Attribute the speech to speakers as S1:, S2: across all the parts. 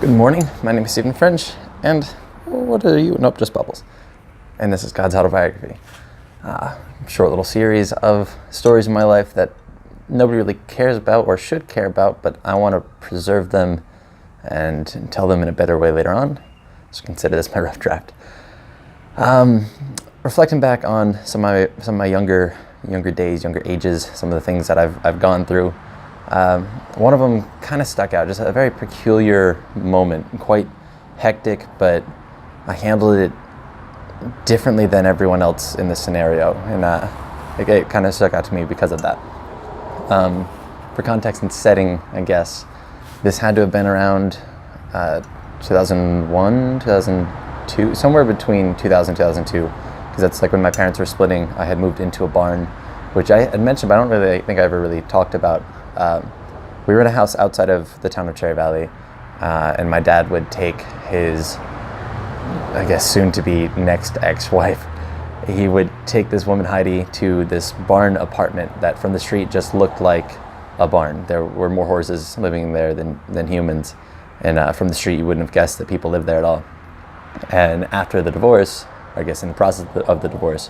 S1: Good morning, my name is Stephen French, and what are you? Nope, just Bubbles. And this is God's Autobiography. Short little series of stories in my life that nobody really cares about or should care about, but I want to preserve them and tell them in a better way later on. So consider this my rough draft. Reflecting back on some of my younger days, younger ages, some of the things that I've gone through. One of them kind of stuck out, just a very peculiar moment, quite hectic, but I handled it differently than everyone else in this scenario, and it kind of stuck out to me because of that. For context and setting, I guess, this had to have been around 2001, 2002, somewhere between 2000 and 2002, because that's like when my parents were splitting. I had moved into a barn, which I had mentioned, but I don't really think I ever really talked about. We were in a house outside of the town of Cherry Valley, and my dad would take his, I guess, soon-to-be next ex-wife. He would take this woman, Heidi, to this barn apartment that from the street just looked like a barn. There were more horses living there than humans, and from the street you wouldn't have guessed that people lived there at all. And after the divorce, I guess in the process of the divorce,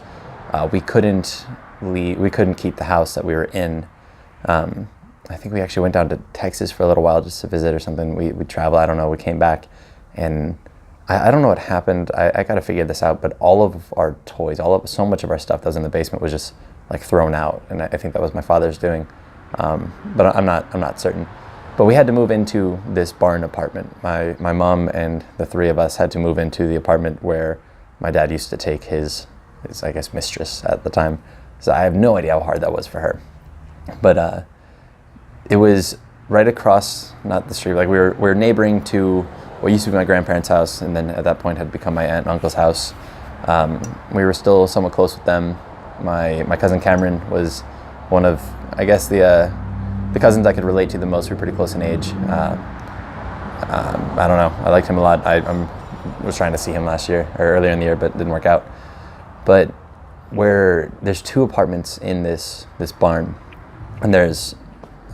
S1: we couldn't keep the house that we were in. I think we actually went down to Texas for a little while just to visit or something. We traveled, I don't know, we came back, and I don't know what happened. I got to figure this out, but all of our toys, so much of our stuff that was in the basement was just like thrown out, and I think that was my father's doing, but I'm not certain. But we had to move into this barn apartment. My mom and the three of us had to move into the apartment where my dad used to take his I guess, mistress at the time. So I have no idea how hard that was for her. But it was right across, not the street, like we were neighboring to what used to be my grandparents' house, and then at that point had become my aunt and uncle's house. We were still somewhat close with them. My cousin Cameron was one of, I guess, the cousins I could relate to the most. We were pretty close in age. I don't know. I liked him a lot. I was trying to see him last year, or earlier in the year, but it didn't work out. But where there's two apartments in this barn, and there's,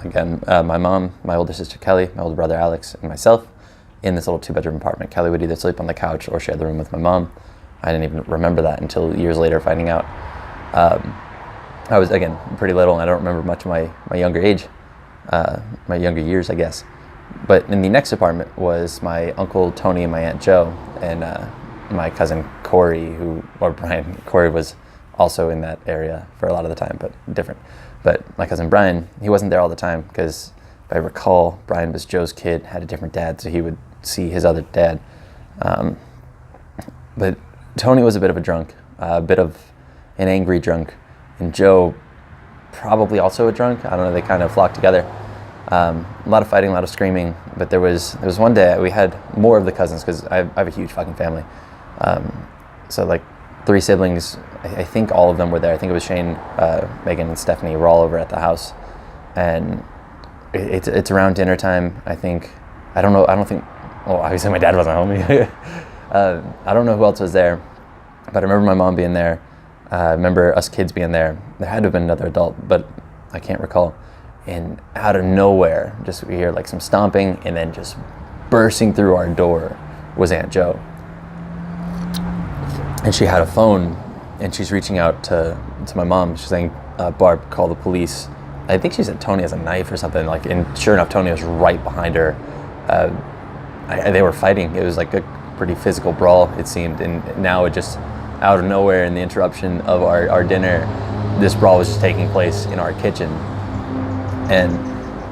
S1: again, my mom, my older sister Kelly, my older brother Alex, and myself in this little 2-bedroom apartment. Kelly would either sleep on the couch or share the room with my mom. I didn't even remember that until years later finding out. I was, again, pretty little, and I don't remember much of my younger age, my younger years, I guess. But in the next apartment was my Uncle Tony and my Aunt Jo, and my cousin Corey, Corey was also in that area for a lot of the time, but different. But my cousin Brian, he wasn't there all the time because, if I recall, Brian was Joe's kid, had a different dad, so he would see his other dad. But Tony was a bit of a drunk, a bit of an angry drunk, and Joe probably also a drunk. I don't know, they kind of flocked together. A lot of fighting, a lot of screaming, but there was one day we had more of the cousins because I have a huge fucking family. So like 3 siblings, I think all of them were there. I think it was Shane, Megan, and Stephanie were all over at the house. And it's around dinner time, I think. Well, obviously my dad wasn't home. I don't know who else was there, but I remember my mom being there. I remember us kids being there. There had to have been another adult, but I can't recall. And out of nowhere, just we hear like some stomping, and then just bursting through our door was Aunt Jo. And she had a phone, and she's reaching out to my mom. She's saying, Barb, call the police. I think she said Tony has a knife or something, and sure enough, Tony was right behind her. They were fighting. It was like a pretty physical brawl, it seemed, and now it just, out of nowhere, in the interruption of our dinner, this brawl was just taking place in our kitchen. And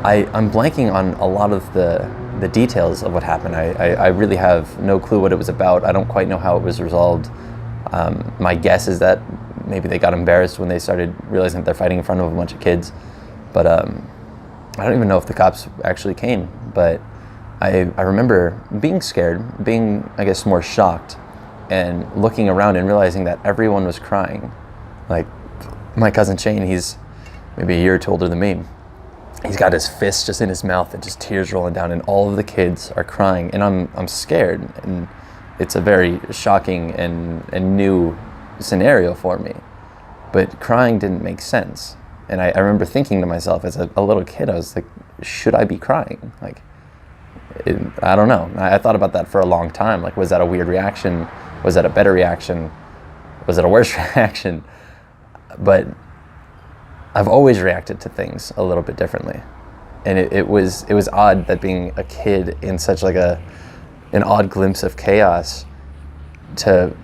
S1: I'm blanking on a lot of the details of what happened. I really have no clue what it was about. I don't quite know how it was resolved. My guess is that maybe they got embarrassed when they started realizing that they're fighting in front of a bunch of kids. But I don't even know if the cops actually came. But I remember being scared, being, I guess, more shocked, and looking around and realizing that everyone was crying. Like my cousin Shane, he's maybe a year or two older than me. He's got his fist just in his mouth and just tears rolling down, and all of the kids are crying, and I'm scared, and it's a very shocking and new scenario for me. But crying didn't make sense, and I remember thinking to myself as a little kid, I was like, should I be crying? Like, I don't know. I thought about that for a long time. Like, was that a weird reaction? Was that a better reaction? Was it a worse reaction? But I've always reacted to things a little bit differently. And it was odd that being a kid in such like an odd glimpse of chaos to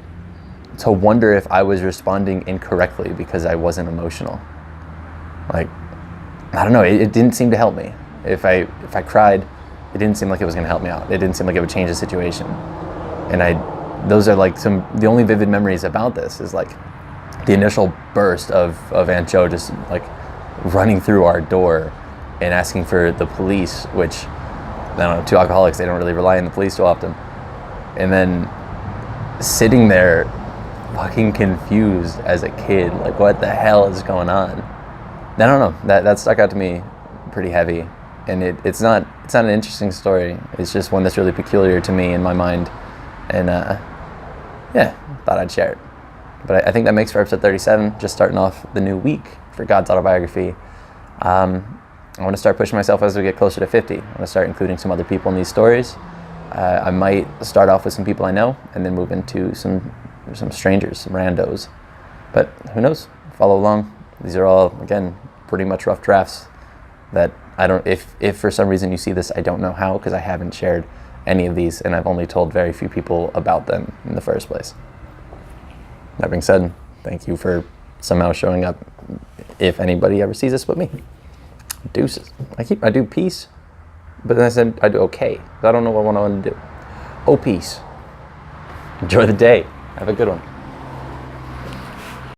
S1: wonder if I was responding incorrectly because I wasn't emotional. Like, I don't know, it didn't seem to help me. If I cried, it didn't seem like it was going to help me out. It didn't seem like it would change the situation. And those are like the only vivid memories about this is like the initial burst of Aunt Jo just like running through our door and asking for the police, which, I don't know, two alcoholics, they don't really rely on the police too often. And then sitting there fucking confused as a kid, like, what the hell is going on? I don't know, that stuck out to me pretty heavy. And it's not an interesting story. It's just one that's really peculiar to me in my mind. And yeah, thought I'd share it. But I think that makes for episode 37, just starting off the new week for God's Autobiography. I want to start pushing myself as we get closer to 50. I want to start including some other people in these stories. I might start off with some people I know and then move into some strangers, some randos. But who knows? Follow along. These are all, again, pretty much rough drafts that I don't, if for some reason you see this, I don't know how, because I haven't shared any of these and I've only told very few people about them in the first place. That being said, thank you for somehow showing up, if anybody ever sees this but me. Deuces. I do peace, but then I said I do okay. I don't know what I want to do. Oh, peace. Enjoy the day. Have a good one.